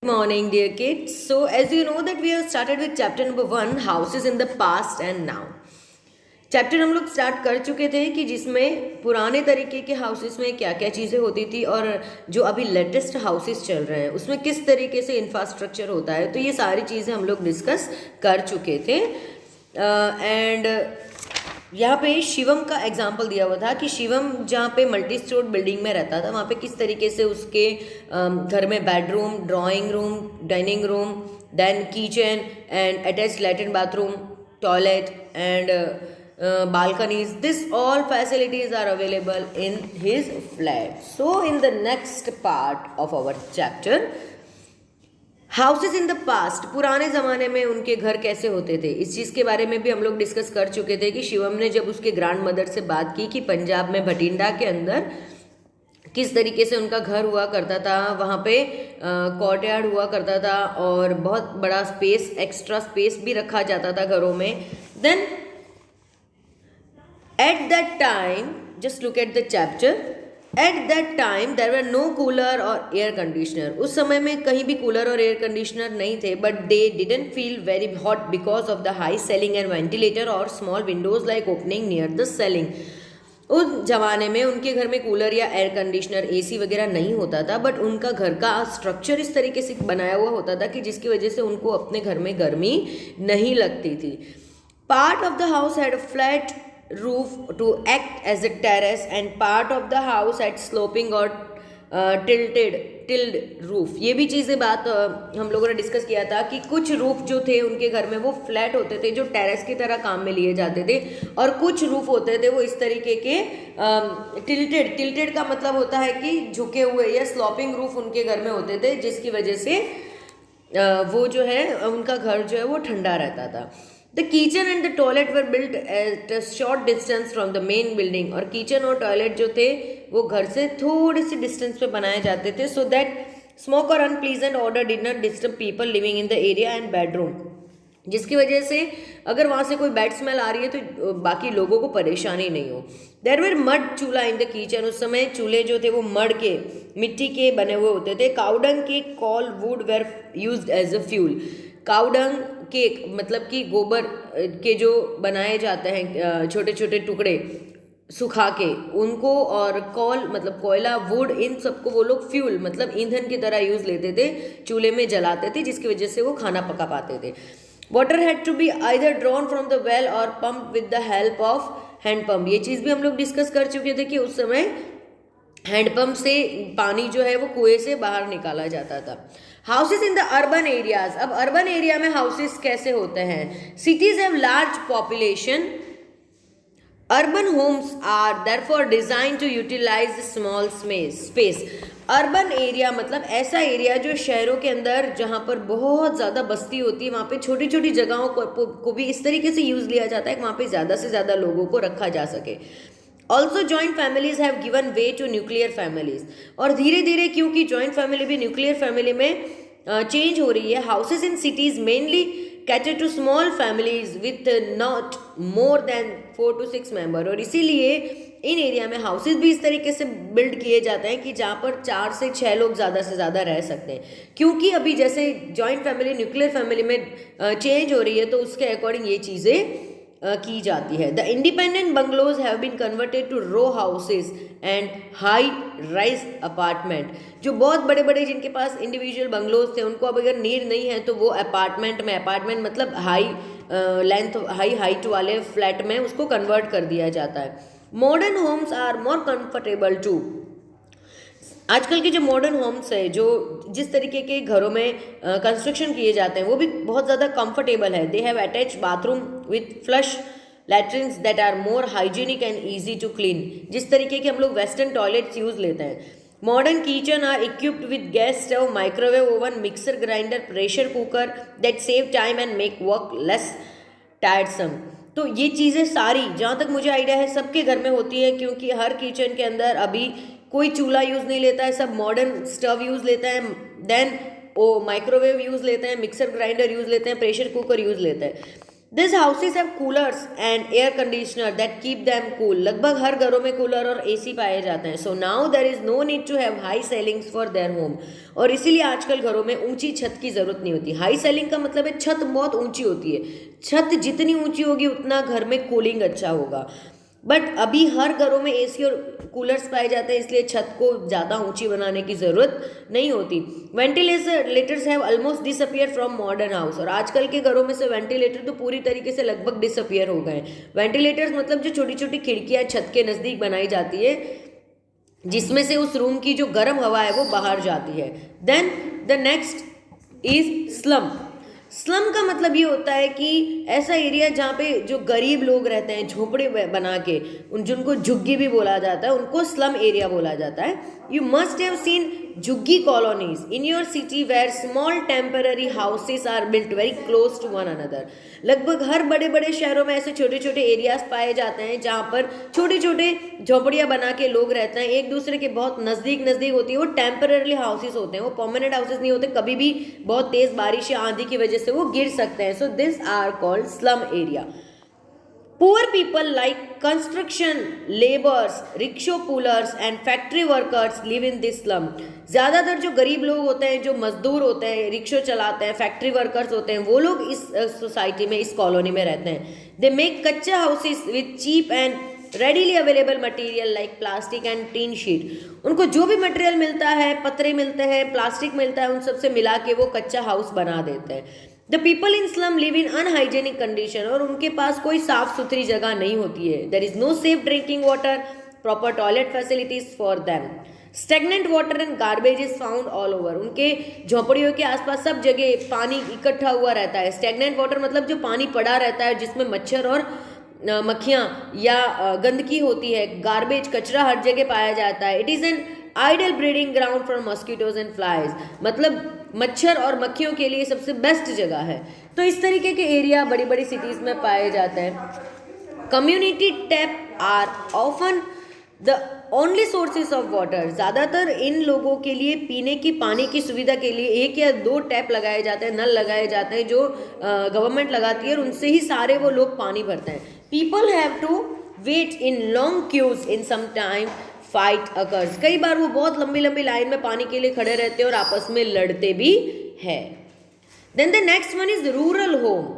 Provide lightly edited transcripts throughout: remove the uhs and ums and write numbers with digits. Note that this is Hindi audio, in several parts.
Morning, dear kids. So, as you know that we have started with chapter number 1, houses in the past and now. Chapter हम लोग स्टार्ट कर चुके थे कि जिसमें पुराने तरीके के हाउसेस में क्या क्या चीज़ें होती थी और जो अभी लेटेस्ट हाउसेस चल रहे हैं उसमें किस तरीके से इंफ्रास्ट्रक्चर होता है, तो ये सारी चीज़ें हम लोग डिस्कस कर चुके थे। एंड यहाँ पे शिवम का एग्जाम्पल दिया हुआ था कि शिवम जहाँ पे मल्टी स्टोर बिल्डिंग में रहता था वहाँ पे किस तरीके से उसके घर में bedroom, drawing room, dining room, then kitchen and attached latrine bathroom, toilet and balconies, this all facilities are available in his flat. So in the next part of our chapter, houses in the past, पुराने ज़माने में उनके घर कैसे होते थे, इस चीज़ के बारे में भी हम लोग डिस्कस कर चुके थे कि शिवम ने जब उसके ग्रैंड मदर से बात की कि पंजाब में भटिंडा के अंदर किस तरीके से उनका घर हुआ करता था, वहाँ पे कोर्टयार्ड हुआ करता था और बहुत बड़ा स्पेस, एक्स्ट्रा स्पेस भी रखा जाता था घरों में। Then at that time, just look at the chapter, at that time there were no cooler or air conditioner. उस समय में कहीं भी कूलर और एयर कंडीशनर नहीं थे, but they didn't feel very hot because of the high ceiling and ventilator or small windows like opening near the ceiling. उस जमाने में उनके घर में कूलर या एयर कंडीशनर, एसी वगैरह नहीं होता था, बट उनका घर का स्ट्रक्चर इस तरीके से बनाया हुआ होता था कि जिसकी वजह से उनको अपने घर में गर्मी नहीं लगती थी। Part of the house had a flat roof to act as a terrace and part of the house had sloping or tilted roof. ये भी चीज़ें बात हम लोगों ने डिस्कस किया था कि कुछ रूफ जो थे उनके घर में वो फ्लैट होते थे जो टेरेस की तरह काम में लिए जाते थे, और कुछ रूफ होते थे वो इस तरीके के टिल्टेड का मतलब होता है कि झुके हुए या स्लॉपिंग रूफ उनके घर में होते थे, जिसकी वजह से वो जो है उनका घर जो है वो ठंडा रहता था। The kitchen and the toilet were built at a short distance from the main building. और किचन और टॉयलेट जो थे वो घर से थोड़े से डिस्टेंस पे बनाए जाते थे, so that smoke or unpleasant odor did not disturb people living in the area and bedroom. जिसकी वजह से अगर वहाँ से कोई बैड स्मेल आ रही है तो बाकी लोगों को परेशानी नहीं हो। देयर वर मड चूल्हा इन द किचन, उस समय चूल्हे जो थे वो मड के, मिट्टी के बने हुए होते थे। काउडंग के coal wood were used as a fuel, cow dung के मतलब कि गोबर के जो बनाए जाते हैं छोटे छोटे टुकड़े सुखा के उनको, और कॉल मतलब कोयला, वुड, इन सबको वो लोग फ्यूल मतलब ईंधन की तरह यूज़ लेते थे, चूल्हे में जलाते थे, जिसकी वजह से वो खाना पका पाते थे। Water had to be either drawn from the well or pump with the help of hand pump. ये चीज़ भी हम लोग डिस्कस कर चुके थे कि उस समय हैंडपम्प से पानी जो है वो कुएं से बाहर निकाला जाता था। Houses in the urban areas, अब अर्बन एरिया में हाउसेस कैसे होते हैं? Cities have large population, urban homes are therefore design to utilise small space. Urban area मतलब ऐसा एरिया जो शहरों के अंदर जहाँ पर बहुत ज़्यादा बस्ती होती है, वहाँ पे छोटी छोटी जगहों को भी इस तरीके से यूज़ लिया जाता है कि वहाँ पे ज़्यादा से ज़्यादा लोगों को रखा जा सके। Also joint families have given way to nuclear families, और धीरे धीरे क्योंकि जॉइंट फैमिली भी न्यूक्लियर फैमिली में चेंज हो रही है, houses in cities mainly cater to small families with not more than 4 to 6 member, और इसीलिए इन एरिया में हाउसेज भी इस तरीके से बिल्ड किए जाते हैं कि जहाँ पर 4 से 6 लोग ज़्यादा से ज़्यादा रह सकते हैं, क्योंकि अभी जैसे जॉइंट फैमिली न्यूक्लियर फैमिली में चेंज हो रही है तो उसके अकॉर्डिंग ये चीज़ें की जाती है। The independent bungalows have been converted to row houses and high rise apartment. जो बहुत बड़े बड़े जिनके पास इंडिविजुअल बंगलोज थे उनको अब अगर नीड नहीं है तो वो अपार्टमेंट में, अपार्टमेंट मतलब हाई लेंथ, हाई हाइट वाले फ्लैट में उसको कन्वर्ट कर दिया जाता है। Modern homes are more comfortable too, आजकल के जो मॉडर्न होम्स है, जो जिस तरीके के घरों में कंस्ट्रक्शन किए जाते हैं वो भी बहुत ज़्यादा कंफर्टेबल है। They have attach bathroom with flush latrines that are more hygienic and easy to clean, जिस तरीके के हम लोग वेस्टर्न टॉयलेट्स यूज़ लेते हैं। Modern kitchen are equipped with gas stove, microwave oven, mixer grinder, pressure cooker that save time and make work less tiresome. तो ये चीज़ें सारी जहाँ तक मुझे आइडिया है सबके घर में होती है, क्योंकि हर किचन के अंदर अभी कोई चूल्हा यूज़ नहीं लेता है, सब मॉडर्न स्टव यूज़ लेते हैं, देन वो माइक्रोवेव यूज़ लेते हैं, मिक्सर ग्राइंडर यूज़ लेते हैं, प्रेशर कुकर यूज़ लेते हैं। This houses have coolers and air conditioner that keep them cool. लगभग हर घरों में कूलर और एसी पाए जाते हैं। So now there is no need to have high ceilings for their home. और इसीलिए आजकल घरों में ऊंची छत की जरूरत नहीं होती। हाई सेलिंग का मतलब है छत बहुत ऊंची होती है। छत जितनी ऊंची होगी उतना घर में कूलिंग अच्छा होगा। बट अभी हर घरों में एसी और कूलर्स पाए जाते हैं, इसलिए छत को ज़्यादा ऊंची बनाने की ज़रूरत नहीं होती। Ventilators have almost disappear from modern house. और आजकल के घरों में से वेंटिलेटर तो पूरी तरीके से लगभग डिसअपियर हो गए। वेंटिलेटर्स मतलब जो छोटी छोटी खिड़कियाँ छत के नज़दीक बनाई जाती है, जिसमें से उस रूम की जो गर्म हवा है वो बाहर जाती है। Then the next is slum. Slum का मतलब ये होता है कि ऐसा एरिया जहाँ पे जो गरीब लोग रहते हैं झोपड़े बना के, जिनको झुग्गी भी बोला जाता है, उनको स्लम एरिया बोला जाता है। यू मस्ट हैव सीन झुग्गी colonies in your city where small temporary houses are built very close to one another. लगभग हर बड़े बड़े शहरों में ऐसे छोटे छोटे एरियाज पाए जाते हैं जहाँ पर छोटे छोटे झोपड़ियाँ बना के लोग रहते हैं, एक दूसरे के बहुत नज़दीक नज़दीक होती है। वो टेम्पररी हाउसेस होते हैं, वो परमानेंट हाउसेस नहीं होते। कभी भी बहुत तेज़ बारिश या आंधी की वजह से वो गिर सकते हैं। So this are called slum area. Poor people like construction laborers, rickshaw pullers and factory workers live in this slum. ज़्यादातर जो गरीब लोग होते हैं, जो मजदूर होते हैं, रिक्शो चलाते हैं, फैक्ट्री वर्कर्स होते हैं, वो लोग इस सोसाइटी में, इस कॉलोनी में रहते हैं। दे मेक कच्चा houses with cheap and readily available material like plastic and tin sheet. उनको जो भी मटेरियल मिलता है, पतरे मिलते हैं, प्लास्टिक मिलता है, उन सब से मिला के वो कच्चा हाउस बना देते हैं। The people in slum live in unhygienic condition. और उनके पास कोई साफ सुथरी जगह नहीं होती है। There is no safe drinking water, proper toilet facilities for them. Stagnant water and garbage is found all over. उनके झोपड़ियों के आसपास सब जगह पानी इकट्ठा हुआ रहता है। स्टेगनेंट वाटर मतलब जो पानी पड़ा रहता है, जिसमें मच्छर और मक्खियाँ या गंदगी होती है। गार्बेज, कचरा हर जगह पाया जाता है। It is an ideal breeding ground for mosquitoes and flies. मतलब मच्छर और मक्खियों के लिए सबसे बेस्ट जगह है। तो इस तरीके के एरिया बड़ी बड़ी सिटीज़ में पाए जाते हैं। Community tap are often the only sources of water. ज़्यादातर इन लोगों के लिए पीने की पानी की सुविधा के लिए 1 या 2 टैप लगाए जाते हैं, नल लगाए जाते हैं, जो गवर्नमेंट लगाती है, और उनसे ही सारे वो लोग पानी भरते हैं। People have to wait in long queues in some time fight occurs. कई बार वो बहुत लंबी लंबी लाइन में पानी के लिए खड़े रहते हैं और आपस में लड़ते भी है। Then the next one is rural home.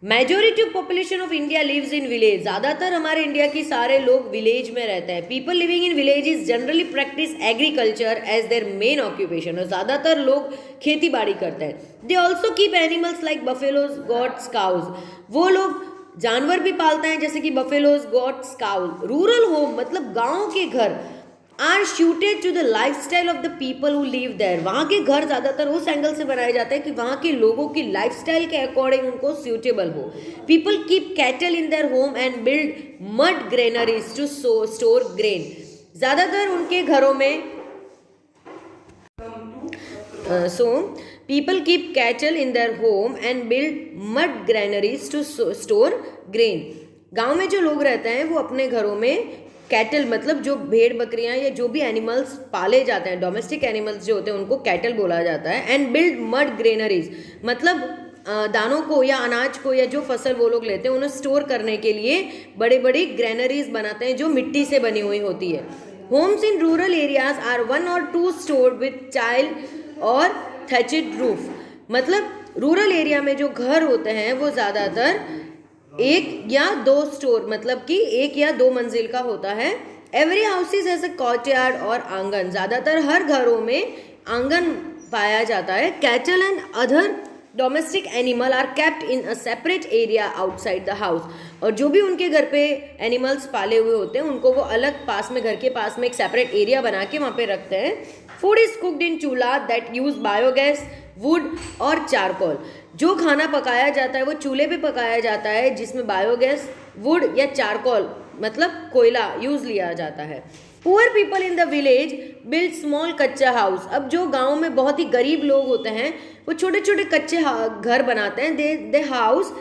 Majority of population of India lives in village. ज़्यादातर हमारे इंडिया की सारे लोग विलेज में रहते हैं। People living in village is generally practice agriculture as their main occupation. और ज़्यादातर लोग खेती बाड़ी करते हैं। They also keep animals like buffaloes, goats, cows. वो लोग जानवर भी पालते हैं, जैसे कि buffaloes, goats, cows. Rural home मतलब गाँव के घर are suited to the lifestyle of the people who live there. वहाँ के घर ज़्यादातर उस एंगल से बनाए जाते हैं कि वहाँ के लोगों की लाइफ स्टाइल के अकॉर्डिंग उनको सूटेबल हो। People keep cattle in their home and build mud granaries to store grain. ज़्यादातर उनके घरों में people keep cattle in their home and build mud granaries to store grain. गांव में जो लोग रहते हैं वो अपने घरों में कैटल मतलब जो भेड़ बकरियां या जो भी एनिमल्स पाले जाते हैं, डोमेस्टिक एनिमल्स जो होते हैं, उनको कैटल बोला जाता है। एंड बिल्ड मड ग्रेनरीज मतलब दानों को या अनाज को या जो फसल वो लोग लेते हैं उन्हें स्टोर करने के लिए बड़े बड़ी ग्रेनरीज बनाते हैं जो मिट्टी से बनी हुई होती है। Homes in rural areas are 1 or 2 stored with tile और thatched roof। मतलब रूरल एरिया में जो घर होते हैं वो ज़्यादातर 1 या 2 स्टोर मतलब कि 1 या 2 मंजिल का होता है। एवरी हाउसेज हैज अ कॉर्टयार्ड और आंगन। ज़्यादातर हर घरों में आंगन पाया जाता है। Cattle and other domestic animal are kept in a separate area outside the house. और जो भी उनके घर पे एनिमल्स पाले हुए होते हैं उनको वो अलग पास में, घर के पास में एक सेपरेट एरिया बना के वहाँ पे रखते हैं। फूड इज कुकड इन चूल्हा दैट यूज बायोगैस, वुड और चारकोल। जो खाना पकाया जाता है वो चूल्हे पे पकाया जाता है जिसमें बायोगैस, वुड या चारकोल मतलब कोयला यूज लिया जाता है। Poor people in the village build small कच्चा हाउस। अब जो गाँव में बहुत ही गरीब लोग होते हैं वो छोटे छोटे कच्चे घर बनाते हैं। They house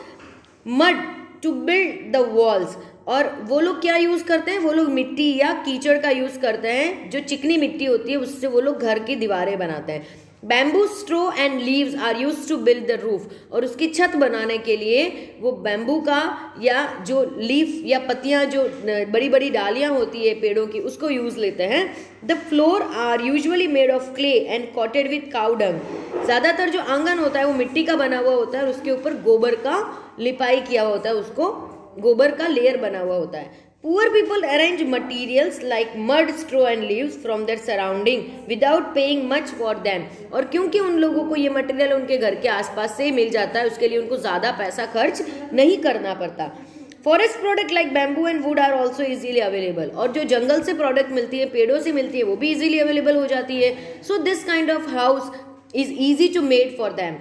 mud to build the walls. और वो लोग क्या यूज़ करते हैं, वो लोग मिट्टी या कीचड़ का यूज़ करते हैं, जो चिकनी मिट्टी होती है उससे वो लोग घर की दीवारें बनाते हैं। Bamboo straw and leaves are use to build the roof, और उसकी छत बनाने के लिए वो बैम्बू का या जो लीफ या पत्तियां जो बड़ी बड़ी डालियां होती है पेड़ों की उसको यूज लेते हैं। The floor are usually made of clay and coated with cow dung, ज़्यादातर जो आंगन होता है वो मिट्टी का बना हुआ होता है और उसके ऊपर गोबर का लिपाई किया होता है, उसको गोबर का लेयर बना हुआ होता है। Poor people arrange materials like mud, straw and leaves from their surrounding without paying much for them, और क्योंकि उन लोगों को ये मटेरियल उनके घर के आसपास से ही मिल जाता है, उसके लिए उनको ज़्यादा पैसा खर्च नहीं करना पड़ता। Forest product like bamboo and wood are also easily available, और जो जंगल से प्रोडक्ट मिलती है, पेड़ों से मिलती है, वो भी इजीली अवेलेबल हो जाती है। So this kind of house is easy to made for them.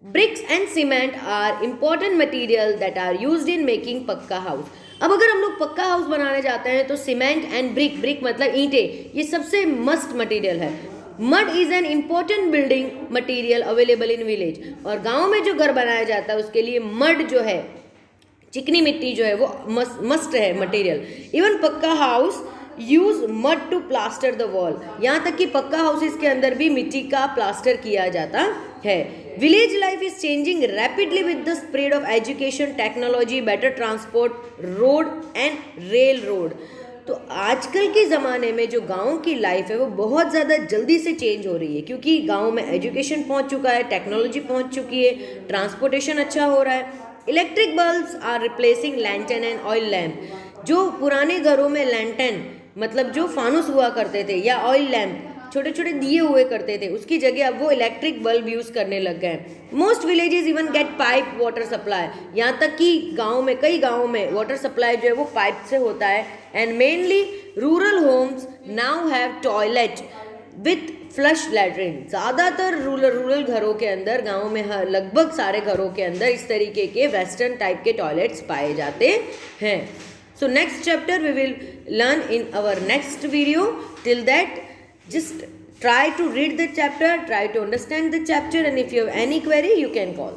Bricks and cement are important material that are used in making pucca house. अब अगर हम लोग पक्का हाउस बनाने जाते हैं तो सीमेंट एंड ब्रिक मतलब ईंटें, ये सबसे मस्ट मटेरियल है। Mud is an important building material available in village, और गांव में जो घर बनाया जाता है उसके लिए मड जो है, चिकनी मिट्टी जो है वो मस्ट है material. Even pucca house use mud to plaster the wall, यहाँ तक कि पक्का हाउसेस के अंदर भी मिट्टी का प्लास्टर किया जाता है। Village life is changing rapidly with the spread of education, technology, better transport, road and rail road. तो आजकल के ज़माने में जो गाँव की लाइफ है वो बहुत ज़्यादा जल्दी से चेंज हो रही है, क्योंकि गाँव में एजुकेशन पहुँच चुका है, टेक्नोलॉजी पहुँच चुकी है, ट्रांसपोर्टेशन अच्छा हो रहा है। Electric bulbs are replacing lantern and oil lamp, जो पुराने घरों में लैंटर्न मतलब जो फानुस हुआ करते थे या ऑयल लैम्प छोटे छोटे दिए हुए करते थे, उसकी जगह अब वो इलेक्ट्रिक बल्ब यूज़ करने लग गए हैं। Most villages even get pipe water supply, यहाँ तक कि गाँव में, कई गाँव में वाटर सप्लाई जो है वो पाइप से होता है। And mainly rural homes now have toilet with flush latrine, ज़्यादातर रूरल घरों के अंदर, गाँव में लगभग सारे घरों के अंदर इस तरीके के वेस्टर्न टाइप के टॉयलेट्स पाए जाते हैं। So next chapter we will learn in our next video. Till that, just try to read the chapter, try to understand the chapter, and if you have any query, you can call.